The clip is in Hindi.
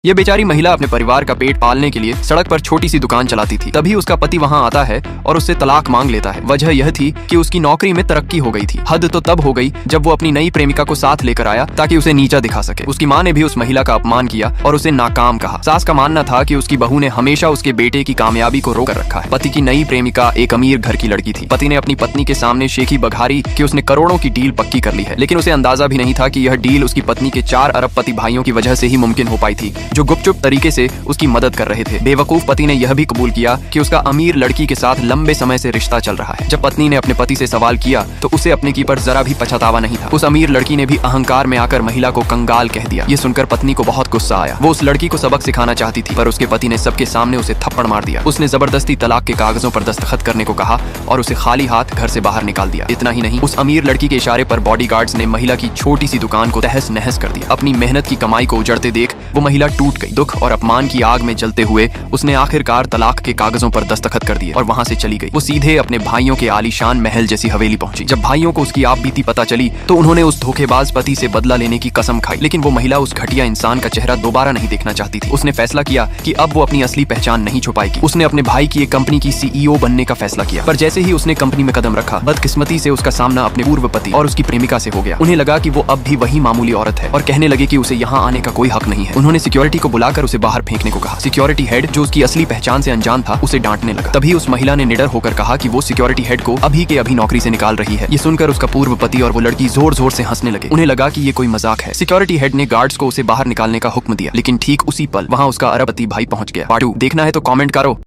ये बेचारी महिला अपने परिवार का पेट पालने के लिए सड़क पर छोटी सी दुकान चलाती थी। तभी उसका पति वहाँ आता है और उससे तलाक मांग लेता है। वजह यह थी कि उसकी नौकरी में तरक्की हो गई थी। हद तो तब हो गई जब वो अपनी नई प्रेमिका को साथ लेकर आया ताकि उसे नीचा दिखा सके। उसकी माँ ने भी उस महिला का अपमान किया और उसे नाकाम कहा। सास का मानना था कि उसकी बहू ने हमेशा उसके बेटे की कामयाबी को रोक कर रखा है। पति की नई प्रेमिका एक अमीर घर की लड़की थी। पति ने अपनी पत्नी के सामने शेखी बघारी कि उसने करोड़ों की डील पक्की कर ली है, लेकिन उसे अंदाजा भी नहीं था कि यह डील उसकी पत्नी के 4 अरबपति भाइयों की वजह से ही मुमकिन हो पाई थी, जो गुपचुप तरीके से उसकी मदद कर रहे थे। बेवकूफ पति ने यह भी कबूल किया कि उसका अमीर लड़की के साथ लंबे समय से रिश्ता चल रहा है। जब पत्नी ने अपने पति से सवाल किया तो उसे अपने की पर जरा भी पछतावा नहीं था। उस अमीर लड़की ने भी अहंकार में आकर महिला को कंगाल कह दिया। ये सुनकर पत्नी को बहुत गुस्सा आया। वो उस लड़की को सबक सिखाना चाहती थी, पर उसके पति ने सबके सामने उसे थप्पड़ मार दिया। उसने जबरदस्ती तलाक के कागजों पर दस्तखत करने को कहा और उसे खाली हाथ घर से बाहर निकाल दिया। इतना ही नहीं, उस अमीर लड़की के इशारे पर बॉडीगार्ड्स ने महिला की छोटी सी दुकान को तहस नहस कर दिया। अपनी मेहनत की कमाई को उजड़ते देख वो महिला टूट गई। दुख और अपमान की आग में जलते हुए उसने आखिरकार तलाक के कागजों पर दस्तखत कर दिए और वहां से चली गई। वो सीधे अपने भाइयों के आलीशान महल जैसी हवेली पहुंची। जब भाइयों को उसकी आप बीती पता चली तो उन्होंने उस धोखेबाज पति से बदला लेने की कसम खाई, लेकिन वो महिला उस घटिया इंसान का चेहरा दोबारा नहीं देखना चाहती थी। उसने फैसला किया कि अब वो अपनी असली पहचान नहीं छुपाएगी। उसने अपने भाई की एक कंपनी की CEO बनने का फैसला किया, पर जैसे ही उसने कंपनी में कदम रखा, बदकिस्मती से उसका सामना अपने पूर्व पति और उसकी प्रेमिका से हो गया। उन्हें लगा कि वो अब भी वही मामूली औरत है और कहने लगे कि उसे यहाँ आने का कोई हक नहीं है। उन्होंने सिक्योरिटी को बुलाकर उसे बाहर फेंकने को कहा। सिक्योरिटी हेड, जो उसकी असली पहचान से अनजान था, उसे डांटने लगा। तभी उस महिला ने निडर होकर कहा कि वो सिक्योरिटी हेड को अभी के अभी नौकरी से निकाल रही है। ये सुनकर उसका पूर्व पति और वो लड़की जोर जोर से हंसने लगे। उन्हें लगा कि ये कोई मजाक है। सिक्योरिटी हेड ने गार्ड्स को उसे बाहर निकालने का हुक्म दिया, लेकिन ठीक उसी पल वहाँ उसका अरबपति भाई पहुंच गया। पार्ट 2 देखना है तो कमेंट करो।